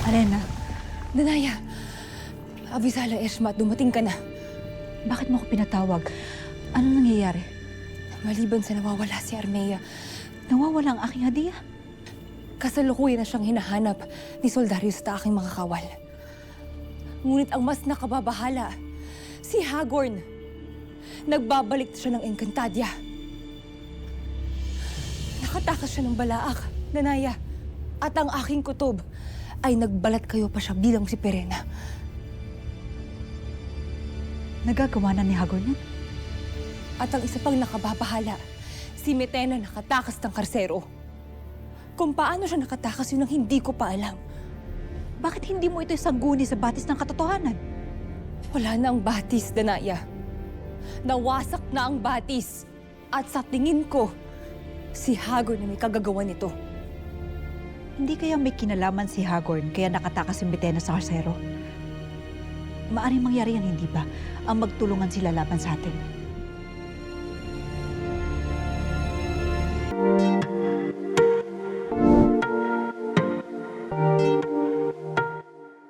Alena, Danaya, Abisala Eshma, dumating ka na. bakit mo ako pinatawag? Anong nangyayari? Maliban sa nawawala si Armea, Nawawala ang aking hadiah. kasalukuyan na siyang hinahanap ni Soldarius at aking mga kawal. Ngunit ang mas nakababahala, si Hagorn. Nagbabalik siya ng Encantadia. Nakatakas siya ng Balaak, Danaya. At ang aking kutob ay nagbalat kayo pa siya bilang si Perena. Nagagawa na ni Hagorn yan? At ang isa pang nakababahala, si Metena nakatakas ng karsero. Kung paano siya nakatakas yun ang hindi ko pa alam. Bakit hindi mo ito sangguni sa batis ng katotohanan? Wala na ang batis, Danaya. Nawasak na ang batis. At sa tingin ko, si Hagorn na may kagagawa nito. Hindi kaya may kinalaman si Hagorn kaya nakatakas si Metena sa karsero? Maaring mangyari yan, hindi ba? Ang magtulungan sila laban sa atin.